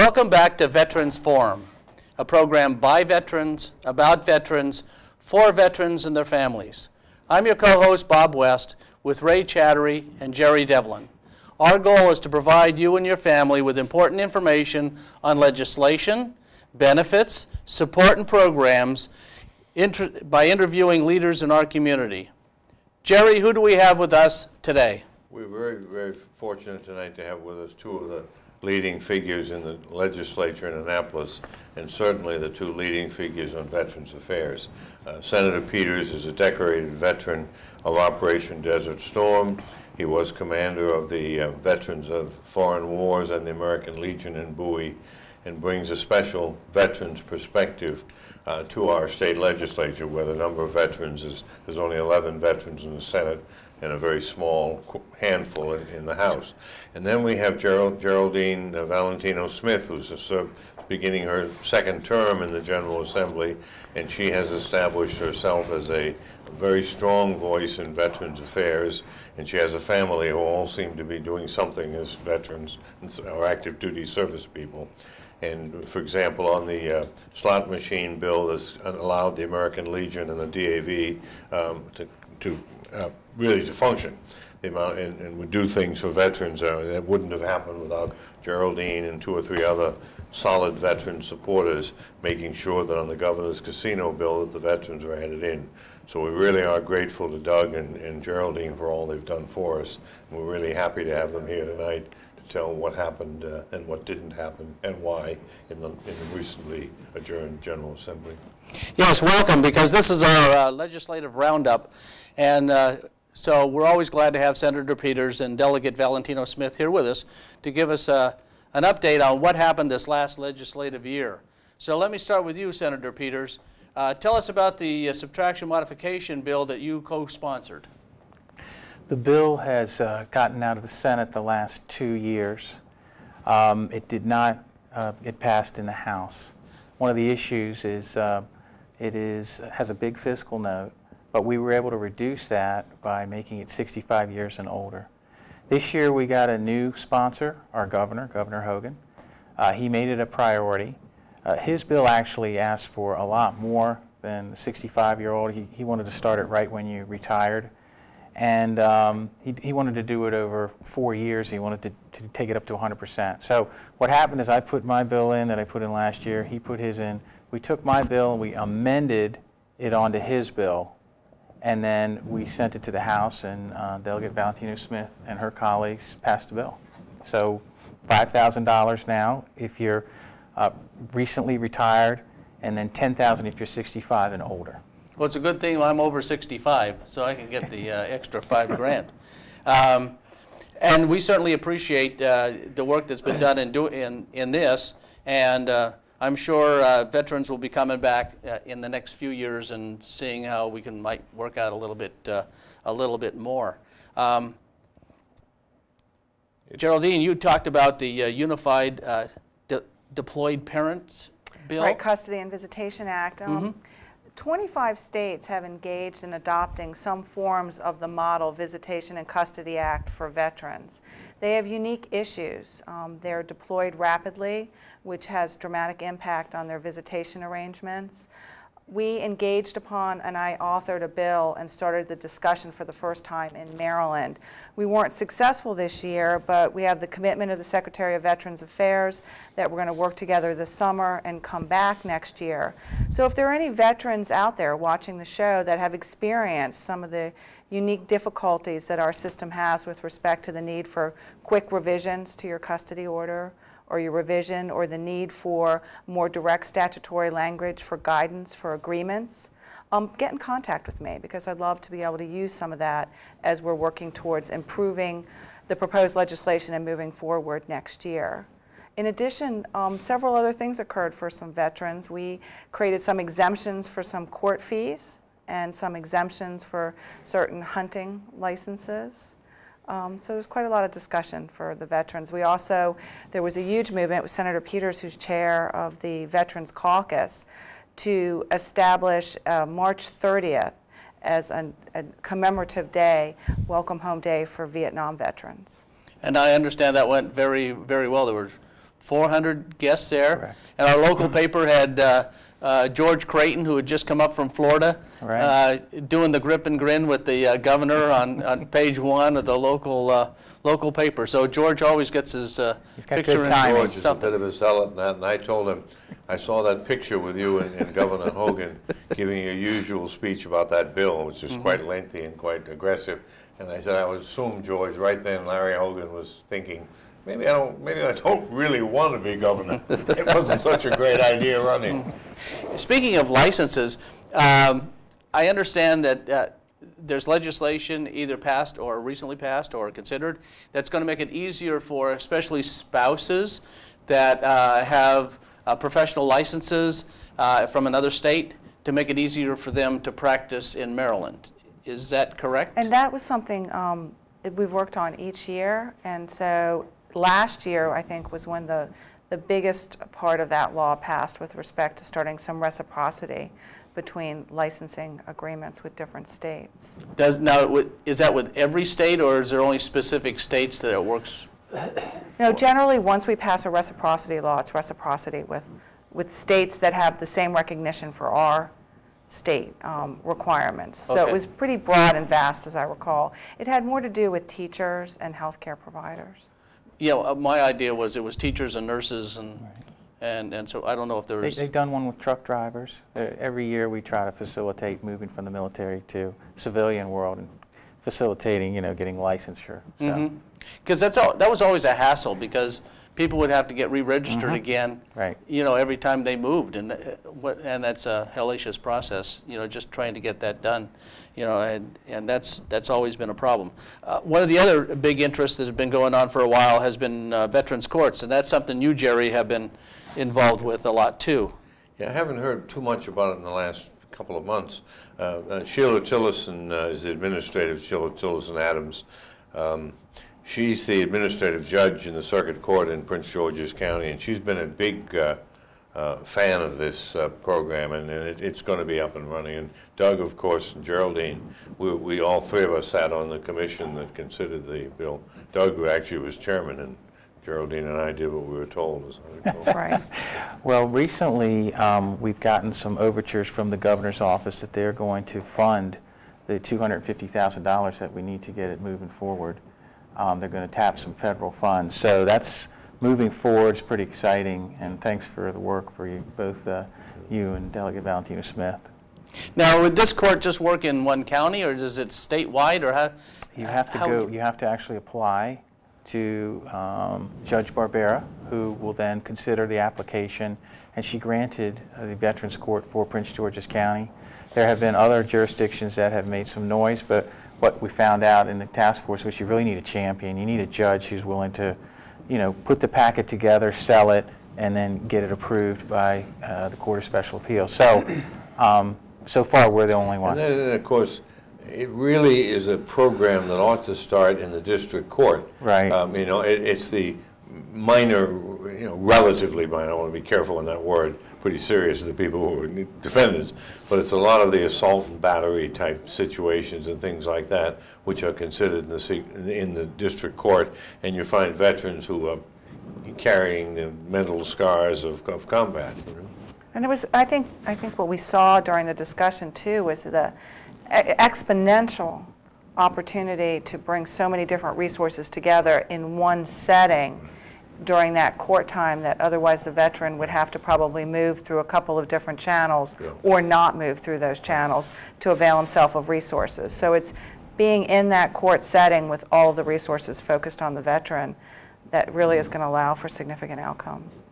Welcome back to Veterans Forum, a program by veterans, about veterans, for veterans and their families. I'm your co-host, Bob West, with Ray Chattery and Jerry Devlin. Our goal is to provide you and your family with important information on legislation, benefits, support, and programs by interviewing leaders in our community. Jerry, who do we have with us today? We're very, very fortunate tonight to have with us two of the leading figures in the legislature in Annapolis, and certainly the two leading figures on Veterans Affairs. Senator Peters is a decorated veteran of Operation Desert Storm. He was commander of the Veterans of Foreign Wars and the American Legion in Bowie, and brings a special veterans perspective to our state legislature, where the number of veterans there's only 11 veterans in the Senate and a very small handful in the House. And then we have Geraldine Valentino Smith, who's beginning her second term in the General Assembly, and she has established herself as a very strong voice in Veterans Affairs, and she has a family who all seem to be doing something as veterans or active duty service people. And for example, on the slot machine bill that's allowed the American Legion and the DAV to really function, and would do things for veterans that wouldn't have happened without Geraldine and two or three other solid veteran supporters making sure that on the governor's casino bill that the veterans were added in. So we really are grateful to Doug and Geraldine for all they've done for us. And we're really happy to have them here tonight to tell what happened and what didn't happen and why in the recently adjourned General Assembly. Yes, welcome, because this is our legislative roundup. And so we're always glad to have Senator Peters and Delegate Valentino Smith here with us to give us an update on what happened this last legislative year. So let me start with you, Senator Peters. Tell us about the subtraction modification bill that you co-sponsored. The bill has gotten out of the Senate the last 2 years. It did not get passed in the House. One of the issues is it has a big fiscal note, but we were able to reduce that by making it 65 years and older. This year we got a new sponsor, our governor, Governor Hogan. He made it a priority. His bill actually asked for a lot more than the 65-year-old. He wanted to start it right when you retired. And he wanted to do it over 4 years. He wanted to take it up to 100%. So what happened is I put my bill in that I put in last year. He put his in. We took my bill and we amended it onto his bill. And then we sent it to the House, and Delegate Valentino Smith and her colleagues passed the bill. So $5,000 now if you're recently retired, and then $10,000 if you're 65 and older. Well, it's a good thing I'm over 65, so I can get the extra $5 grand. And we certainly appreciate the work that's been done in this, and I'm sure veterans will be coming back in the next few years and seeing how we might work out a little bit more. Geraldine, you talked about the Unified Deployed Parents Bill. Right, Custody and Visitation Act. 25 states have engaged in adopting some forms of the Model Visitation and Custody Act for veterans. They have unique issues. They're deployed rapidly, which has dramatic impact on their visitation arrangements. We engaged upon, and I authored a bill and started the discussion for the first time in Maryland. We weren't successful this year, but we have the commitment of the Secretary of Veterans Affairs that we're going to work together this summer and come back next year. So if there are any veterans out there watching the show that have experienced some of the unique difficulties that our system has with respect to the need for quick revisions to your custody order, or your revision, or the need for more direct statutory language for guidance for agreements, get in contact with me, because I'd love to be able to use some of that as we're working towards improving the proposed legislation and moving forward next year. In addition, several other things occurred for some veterans. We created some exemptions for some court fees and some exemptions for certain hunting licenses. So there's quite a lot of discussion for the veterans. We also, there was a huge movement with Senator Peters, who's chair of the Veterans Caucus, to establish March 30th as a commemorative day, Welcome Home Day for Vietnam veterans. And I understand that went very, very well. There were 400 guests there. Correct. And our local paper had George Creighton, who had just come up from Florida, Right. doing the grip and grin with the governor on page 1 of the local paper. So George always gets his He's got picture good in timing. George is a bit of a zealot in that, and I told him, I saw that picture with you and Governor Hogan giving your usual speech about that bill, which is quite lengthy and quite aggressive. And I said, I would assume, George, right then Larry Hogan was thinking, maybe I don't really want to be governor. It wasn't such a great idea running. Speaking of licenses, I understand that there's legislation either passed or recently passed or considered that's going to make it easier for especially spouses that have professional licenses from another state to make it easier for them to practice in Maryland. Is that correct? And that was something we've worked on each year. And so last year, I think, was when the biggest part of that law passed with respect to starting some reciprocity between licensing agreements with different states. Is that with every state, or is there only specific states that it works? No, generally, once we pass a reciprocity law, it's reciprocity with states that have the same recognition for our state requirements. So Okay. it was pretty broad and vast, as I recall. It had more to do with teachers and healthcare providers. Yeah, my idea was it was teachers and nurses, and so I don't know if there was. They've done one with truck drivers. Every year we try to facilitate moving from the military to civilian world and facilitating, getting licensure. So. Because that was always a hassle, because people would have to get re-registered again, Right. Every time they moved, and that's a hellacious process, just trying to get that done, and that's always been a problem. One of the other big interests that has been going on for a while has been veterans courts, and that's something you, Jerry, have been involved with a lot too. Yeah, I haven't heard too much about it in the last couple of months. Sheila Tillison is the administrative, Sheila Tillison Adams. She's the administrative judge in the circuit court in Prince George's County, and she's been a big fan of this program, and it's going to be up and running. And Doug, of course, and Geraldine, we all three of us sat on the commission that considered the bill. Doug, who actually was chairman, and Geraldine and I did what we were told. As I recall. That's right. Well, recently we've gotten some overtures from the governor's office that they're going to fund the $250,000 that we need to get it moving forward. They're going to tap some federal funds. So that's moving forward. It's pretty exciting, and thanks for the work for you, both you and Delegate Valentina Smith. Now, would this court just work in one county, or is it statewide, or how? You have to go. You have to actually apply to Judge Barbera, who will then consider the application, and she granted the Veterans Court for Prince George's County. There have been other jurisdictions that have made some noise, but what we found out in the task force was you really need a champion. You need a judge who's willing to, put the packet together, sell it, and then get it approved by the Court of Special Appeals. So, so far we're the only one. And then, of course, it really is a program that ought to start in the district court. Right. It's the minor, relatively minor. I want to be careful in that word. Pretty serious to the people who are defendants, but it's a lot of the assault and battery type situations and things like that, which are considered in the district court, and you find veterans who are carrying the mental scars of combat. And it was, I think what we saw during the discussion too was the exponential opportunity to bring so many different resources together in one setting during that court time, that otherwise the veteran would have to probably move through a couple of different channels or not move through those channels to avail himself of resources. So it's being in that court setting with all of the resources focused on the veteran that really is going to allow for significant outcomes.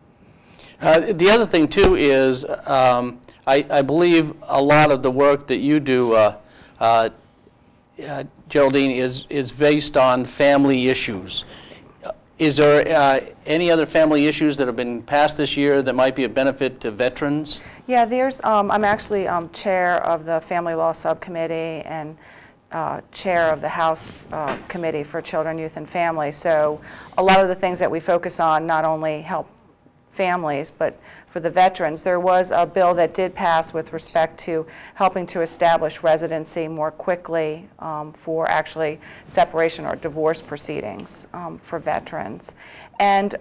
The other thing too is I believe a lot of the work that you do, Geraldine, is based on family issues. Is there any other family issues that have been passed this year that might be of benefit to veterans? Yeah, there's. I'm actually chair of the Family Law Subcommittee and chair of the House Committee for Children, Youth, and Family. So a lot of the things that we focus on not only help families, but for the veterans. There was a bill that did pass with respect to helping to establish residency more quickly for actually separation or divorce proceedings for veterans. And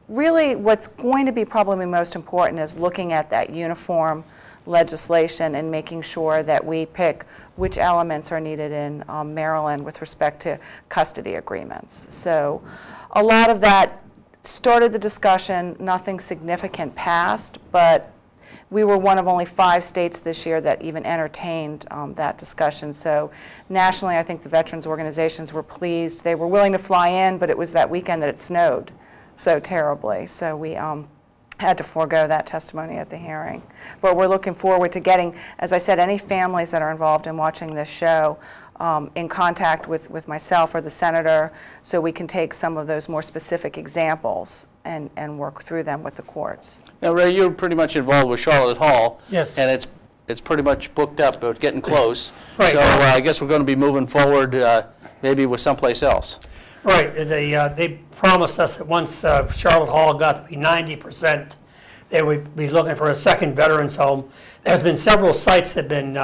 really what's going to be probably most important is looking at that uniform legislation and making sure that we pick which elements are needed in Maryland with respect to custody agreements. So a lot of that started the discussion. Nothing significant passed, but we were one of only 5 states this year that even entertained that discussion. So nationally, I think the veterans organizations were pleased. They were willing to fly in, but it was that weekend that it snowed so terribly. So we had to forego that testimony at the hearing. But we're looking forward to getting, as I said, any families that are involved in watching this show in contact with myself or the senator, so we can take some of those more specific examples and work through them with the courts. Now, Ray, you're pretty much involved with Charlotte Hall. Yes. And it's pretty much booked up, but getting close. Right. So I guess we're going to be moving forward maybe with someplace else. Right. They promised us that once Charlotte Hall got to be 90%, they would be looking for a second veterans home. There's been several sites that have been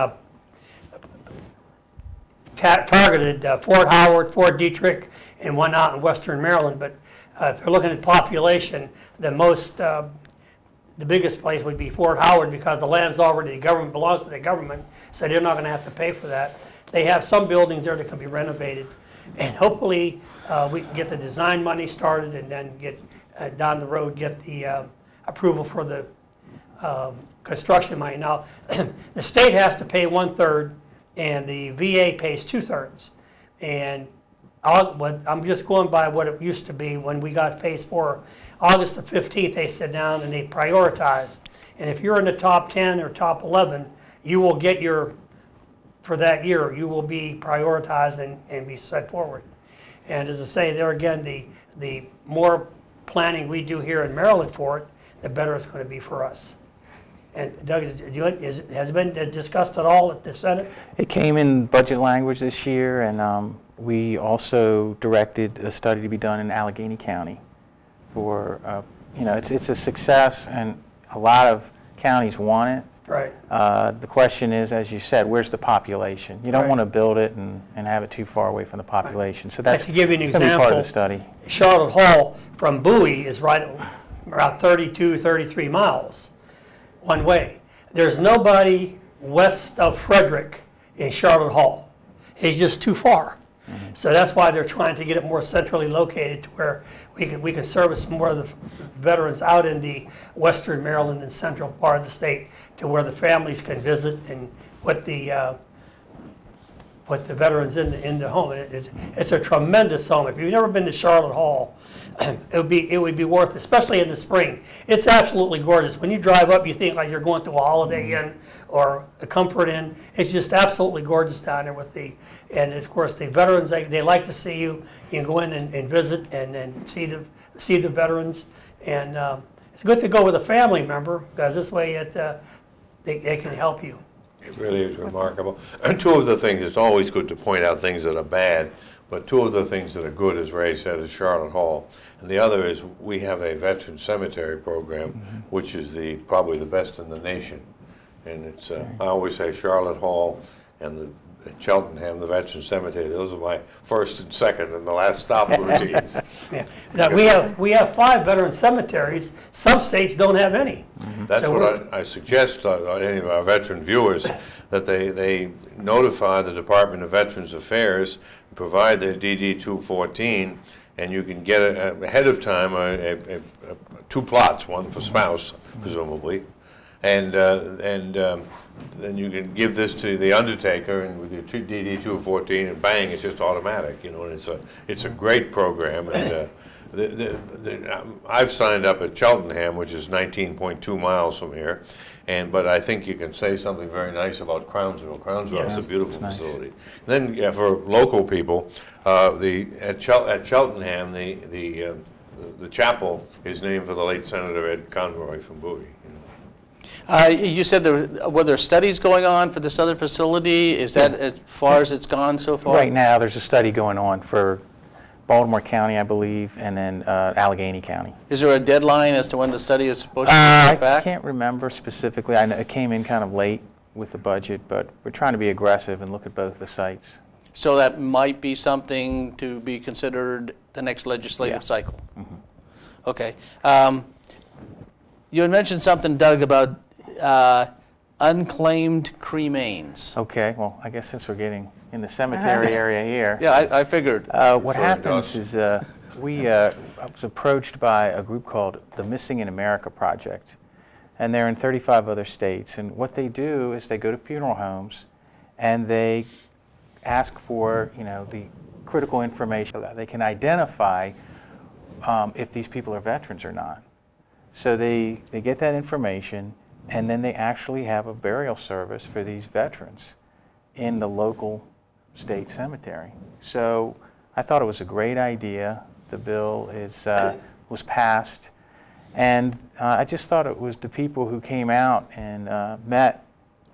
targeted, Fort Howard, Fort Detrick, and one out in western Maryland. But if you're looking at population, the biggest place would be Fort Howard, because the land's already government, belongs to the government, so they're not going to have to pay for that. They have some buildings there that can be renovated, and hopefully we can get the design money started, and then get down the road get the approval for the construction money. Now, the state has to pay 1/3, and the VA pays 2/3. And I'm just going by what it used to be when we got phase 4. August the 15th, they sit down and they prioritize. And if you're in the top 10 or top 11, you will get for that year, you will be prioritized and be set forward. And as I say, there again, the more planning we do here in Maryland for it, the better it's going to be for us. And Doug, has it been discussed at all at the Senate? It came in budget language this year, and we also directed a study to be done in Allegheny County. For it's a success, and a lot of counties want it. Right. The question is, as you said, where's the population? You don't Right. want to build it and have it too far away from the population. So that's To give you an going to be example, part of the study. Charlotte Hall from Bowie is right around 32, 33 miles one way. There's nobody west of Frederick in Charlotte Hall. It's just too far. So that's why they're trying to get it more centrally located to where we can service more of the veterans out in the western Maryland and central part of the state, to where the families can visit and put the veterans in the home. It's a tremendous home. If you've never been to Charlotte Hall, it would be worth it, especially in the spring. It's absolutely gorgeous. When you drive up, you think like you're going to a Holiday Inn or a Comfort Inn. It's just absolutely gorgeous down there and of course the veterans, they like to see you. You can go in and visit and see the veterans, and it's good to go with a family member, because this way they can help you. It really is remarkable. And two of the things, it's always good to point out things that are bad, but two of the things that are good, as Ray said, is Charlotte Hall. And the other is we have a veteran cemetery program, which is probably the best in the nation. And it's, I always say Charlotte Hall and Cheltenham, the veteran cemetery, those are my first and second and the last stop routines. Yeah. Now, we have 5 veteran cemeteries. Some states don't have any. That's So what I suggest any of our veteran viewers, that they notify the Department of Veterans Affairs, provide their DD-214, and you can get ahead of time 2 plots, one for spouse, presumably, and then you can give this to the undertaker, and with your DD-214, and bang, it's just automatic, and it's a great program. And I've signed up at Cheltenham, which is 19.2 miles from here, but I think you can say something very nice about Crownsville. Crownsville is a beautiful facility. Then for local people, at Cheltenham, the chapel is named for the late Senator Ed Conroy from Bowie. You said were there studies going on for this other facility? Is that as far as it's gone so far? Right now, there's a study going on for Baltimore County, I believe, and then Allegheny County. Is there a deadline as to when the study is supposed to I be back? can't remember specifically. I know it came in kind of late with the budget, but we're trying to be aggressive and look at both the sites. So that might be something to be considered the next legislative Yeah. cycle. Okay. You had mentioned something, Doug, about unclaimed cremains. Okay, well, I guess since we're getting in the cemetery area here. Yeah, I figured. What happens is I was approached by a group called the Missing in America Project, and they're in 35 other states. And what they do is they go to funeral homes and they ask for, the critical information that they can identify if these people are veterans or not. So they get that information, and then they actually have a burial service for these veterans in the local state cemetery. So I thought it was a great idea. The bill was passed, and I just thought it was the people who came out and met.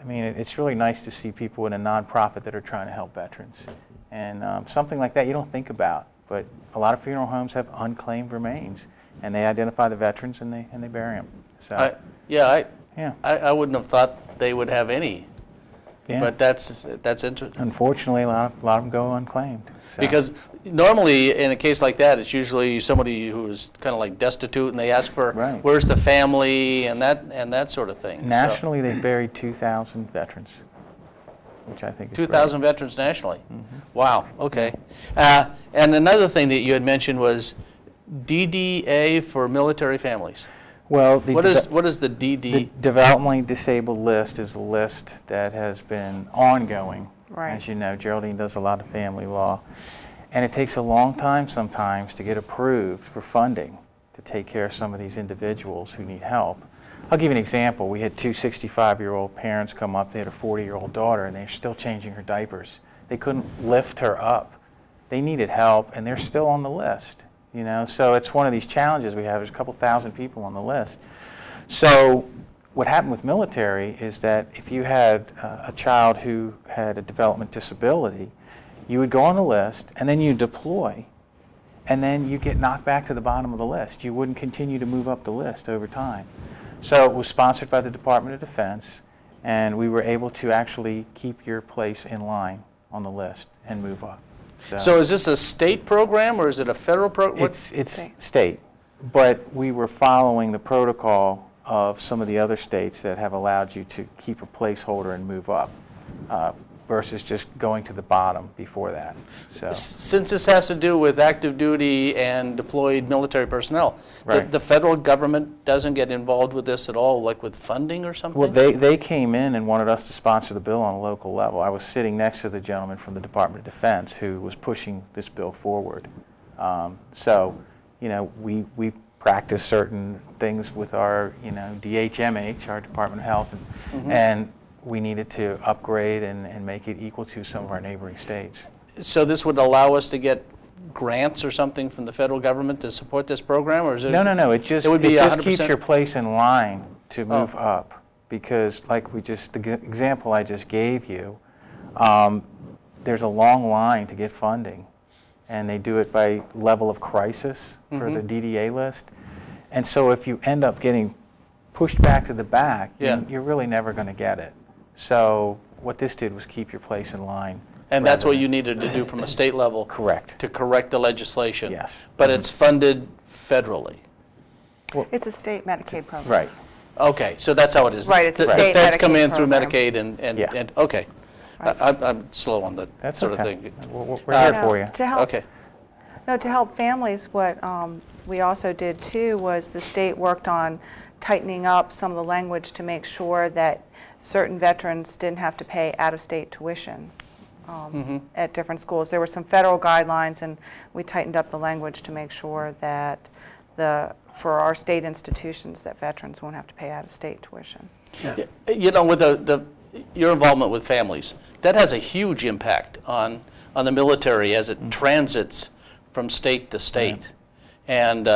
I mean, it's really nice to see people in a nonprofit that are trying to help veterans. And something like that you don't think about, but a lot of funeral homes have unclaimed remains, and they identify the veterans and they bury them. So I wouldn't have thought they would have any, but that's interesting. Unfortunately, a lot of them go unclaimed. So. Because normally in a case like that, it's usually somebody who is kind of like destitute, and they ask for where's the family and that sort of thing. Nationally, they've buried 2,000 veterans, which I think is 2,000 veterans nationally. Mm-hmm. Wow. Okay. And another thing that you had mentioned was DDA for military families. Well, what is the DD? The Developmentally Disabled List is a list that has been ongoing. Right. As you know, Geraldine does a lot of family law, and it takes a long time sometimes to get approved for funding to take care of some of these individuals who need help. I'll give you an example. We had two 65-year-old parents come up. They had a 40-year-old daughter, and they're still changing her diapers. They couldn't lift her up. They needed help, and they're still on the list. So it's one of these challenges we have. There's a couple thousand people on the list. So what happened with military is that if you had a child who had a development disability, you would go on the list, and then you deploy, and then you get knocked back to the bottom of the list. You wouldn't continue to move up the list over time. So it was sponsored by the Department of Defense, and we were able to actually keep your place in line on the list and move up. So is this a state program or is it a federal program? It's state, but we were following the protocol of some of the other states that have allowed you to keep a placeholder and move up versus just going to the bottom before that. So since this has to do with active duty and deployed military personnel, the federal government doesn't get involved with this at all, like with funding or something? Well, they came in and wanted us to sponsor the bill on a local level. I was sitting next to the gentleman from the Department of Defense who was pushing this bill forward. We practice certain things with our, DHMH, our Department of Health, and we needed to upgrade and make it equal to some of our neighboring states. So this would allow us to get grants or something from the federal government to support this program, or is it? No. It just keeps your place in line to move up, because like the example I just gave you, there's a long line to get funding, and they do it by level of crisis for the DDA list, and so if you end up getting pushed back to the back, you're really never going to get it. So what this did was keep your place in line. And that's what you needed to do from a state level. Correct. To correct the legislation. Yes. But it's funded federally. Well, it's a state Medicaid program. Right. Okay, so that's how it is. Right, it's a state The feds come Medicaid in through program. Medicaid and okay. Right. I'm slow on that sort of thing. We're here for you. To help, okay. No, to help families, what we also did too was the state worked on tightening up some of the language to make sure that certain veterans didn't have to pay out-of-state tuition at different schools. There were some federal guidelines, and we tightened up the language to make sure that for our state institutions that veterans won't have to pay out-of-state tuition. Yeah. With your involvement with families, that has a huge impact on the military as it transits from state to state. And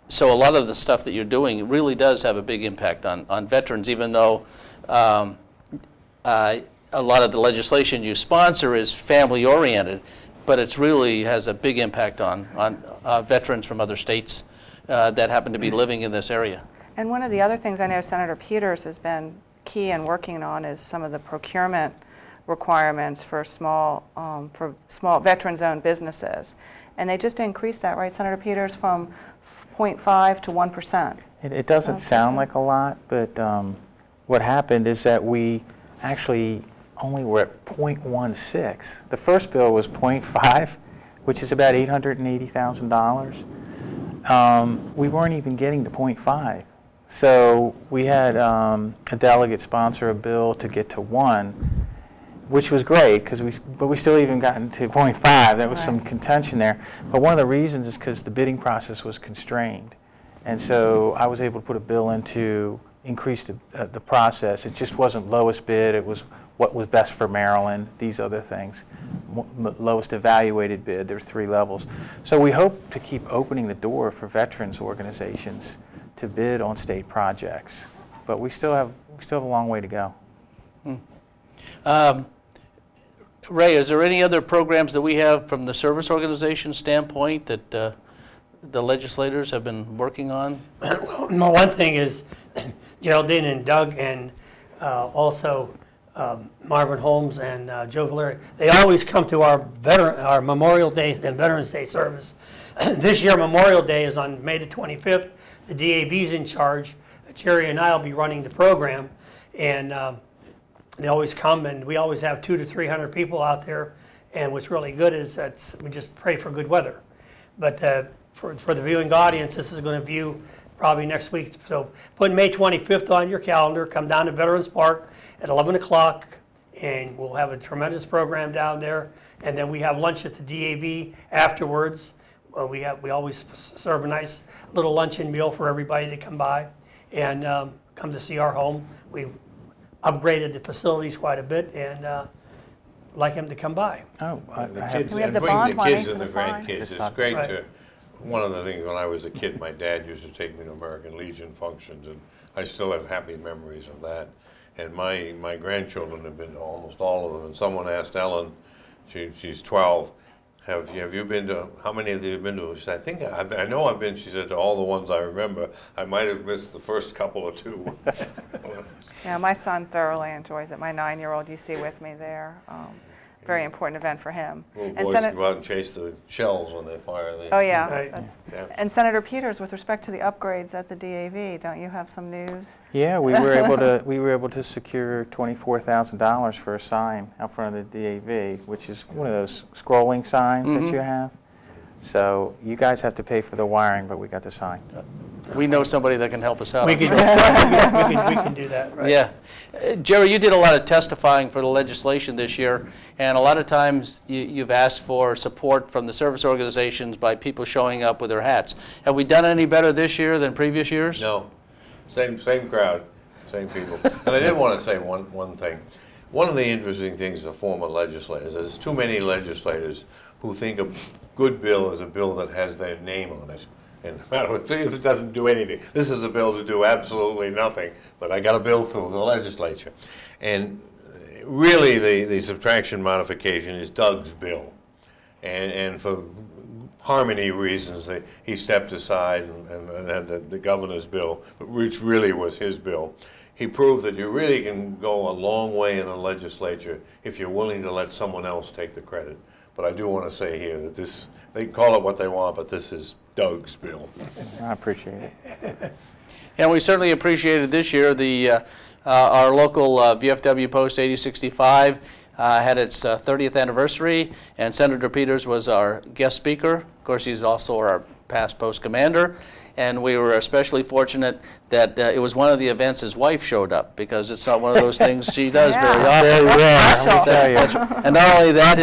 so a lot of the stuff that you're doing really does have a big impact on veterans, even though a lot of the legislation you sponsor is family-oriented, but it really has a big impact on veterans from other states that happen to be living in this area. And one of the other things I know Senator Peters has been key in working on is some of the procurement requirements for small veterans-owned businesses. And they just increased that, right, Senator Peters, from 0.5 to 1%. It doesn't sound like a lot, but what happened is that we actually only were at 0.16. The first bill was 0.5, which is about $880,000. We weren't even getting to 0.5. So we had a delegate sponsor a bill to get to 1, which was great, but we still even gotten to 0.5. There was some contention there. But one of the reasons is because the bidding process was constrained. And so I was able to put a bill in to increase the process. It just wasn't lowest bid, it was what was best for Maryland, these other things. Lowest evaluated bid, there are 3 levels. So we hope to keep opening the door for veterans organizations to bid on state projects. But we still have a long way to go. Ray, is there any other programs that we have from the service organization standpoint that the legislators have been working on? Well, one thing is Geraldine and Doug and also Marvin Holmes and Joe Valeri, they always come to our Memorial Day and Veterans Day service. This year Memorial Day is on May the 25th. The DAV's in charge. Jerry and I will be running the program, and they always come, and we always have 200 to 300 people out there. And what's really good is that we just pray for good weather. But for the viewing audience, this is going to view probably next week. So put May 25th on your calendar. Come down to Veterans Park at 11 o'clock, and we'll have a tremendous program down there. And then we have lunch at the DAV afterwards. We always serve a nice little luncheon meal for everybody to come by and come to see our home. We've upgraded the facilities quite a bit, and like them to come by. Oh, The kids, We have and the bring bond the money kids for and the the sign. grandkids. It's great Right. to. One of the things when I was a kid, my dad used to take me to American Legion functions, and I still have happy memories of that. And my grandchildren have been to almost all of them. And someone asked Ellen, she's 12, have you been to, how many of you have been to? She said, I know I've been, she said, to all the ones I remember. I might have missed the first couple or 2. Yeah, my son thoroughly enjoys it. My 9-year-old you see with me there. Very important event for him. Little And boys can go out and chase the shells when they fire. Oh yeah. Right. Yeah. And Senator Peters, with respect to the upgrades at the DAV, don't you have some news? Yeah, we were able to secure $24,000 for a sign out front of the DAV, which is one of those scrolling signs that you have. So you guys have to pay for the wiring, but we got the sign. We know somebody that can help us out. We can do that, right? Yeah. Jerry, you did a lot of testifying for the legislation this year, and a lot of times you've asked for support from the service organizations by people showing up with their hats. Have we done any better this year than previous years? No, same crowd, same people. And I did want to say one thing. One of the interesting things of former legislators is there's too many legislators who think a good bill is a bill that has their name on it. And no matter if it doesn't do anything, this is a bill to do absolutely nothing, but I got a bill through the legislature. And really the subtraction modification is Doug's bill. And for harmony reasons, he stepped aside and had the governor's bill, which really was his bill. He proved that you really can go a long way in a legislature if you're willing to let someone else take the credit. But I do want to say here that this, they call it what they want, but this is Doug's bill. I appreciate it. And we certainly appreciated this year our local VFW Post 8065 had its 30th anniversary, and Senator Peters was our guest speaker. Of course, he's also our past post commander, and we were especially fortunate that it was one of the events his wife showed up, because it's not one of those things she does very often. Very rare, special. let me tell you. And not only that,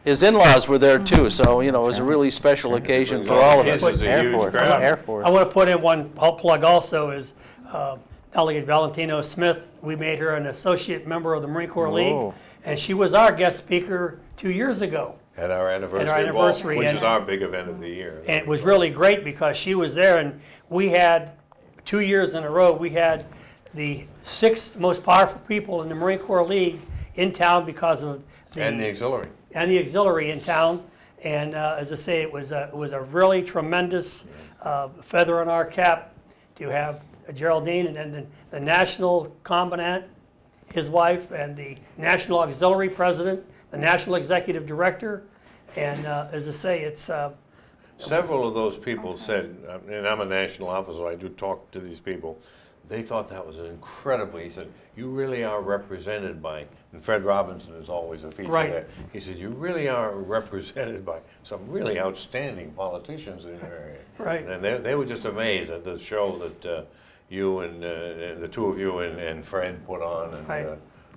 his in-laws were there too, so you know it was a really special occasion for all of us. It's a Air huge Force, crowd. Air Force. I want to put in one plug also is Delegate Valentino Smith. We made her an associate member of the Marine Corps League, Oh. and she was our guest speaker 2 years ago. At our anniversary, anniversary, ball, which and- is our big event of the year. And it was really great because she was there, and we had 2 years in a row, we had the 6th most powerful people in the Marine Corps League in town because of And the auxiliary. in town. And as I say, it was a really tremendous feather in our cap to have Geraldine, and then the national commandant his wife, and the National Auxiliary President, the National Executive Director, and as I say, it's Several of those people said, and I'm a national officer, I do talk to these people, they thought that was incredibly, he said, you really are represented by, and Fred Robinson is always a feature Right. there. He said, you really are represented by some really outstanding politicians in your area. Right. And they were just amazed at the show that you and the two of you and Fred put on. And, Right.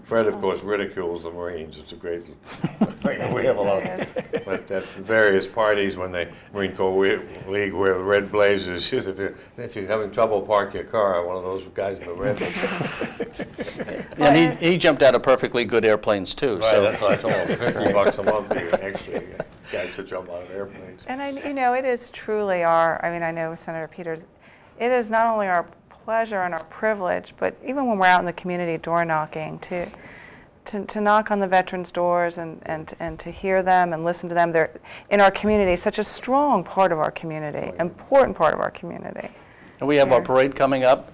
Fred, of course, ridicules the Marines. It's a great thing. We have a lot of, but at various parties when the Marine Corps League wear the red blazers, says if you're having trouble, park your car. One of those guys in the red. And he jumped out of perfectly good airplanes too. Right, So that's what I told him. $50 a month, you actually get guys to jump out of airplanes. And you know, it is truly our, I mean, I know Senator Peters, it is not only our pleasure and our privilege, but even when we're out in the community door knocking, to knock on the veterans' doors and to hear them and listen to them. They're in our community, such a strong part of our community, important part of our community. and we have our parade coming up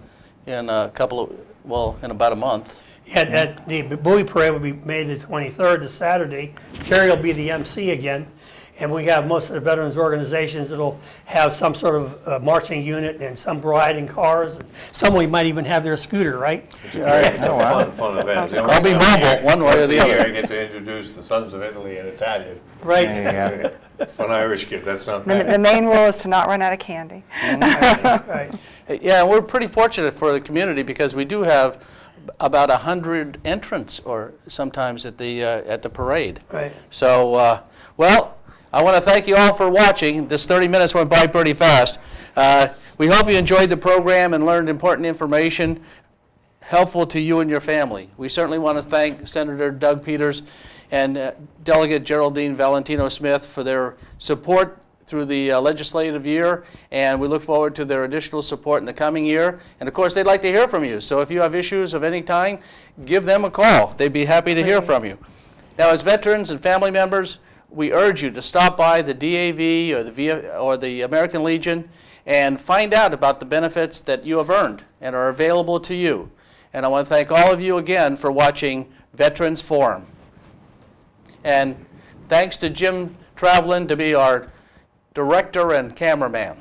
in a couple of, well, in about a month. at the Bowie Parade will be May the 23rd, this Saturday. Jerry will be the MC again. And we have most of the veterans organizations that'll have some sort of marching unit and some riding cars. Some we might even have their scooter, right? It's a fun event. I'll be mobile, one way or the other. I get to introduce the Sons of Italy in Italian. Right. There you go. Fun Irish kid, that's not The bad. main rule is to not run out of candy. Right. Yeah, and we're pretty fortunate for the community because we do have about 100 entrants, or sometimes at the parade. Right. So, well, I want to thank you all for watching. This 30 minutes went by pretty fast. We hope you enjoyed the program and learned important information helpful to you and your family. We certainly want to thank Senator Doug Peters and Delegate Geraldine Valentino Smith for their support through the legislative year, and we look forward to their additional support in the coming year. And of course, they'd like to hear from you. So if you have issues of any kind, give them a call. They'd be happy to hear from you. Now, as veterans and family members, we urge you to stop by the DAV or the American Legion and find out about the benefits that you have earned and are available to you. And I want to thank all of you again for watching Veterans Forum. And thanks to Jim Travlin to be our director and cameraman.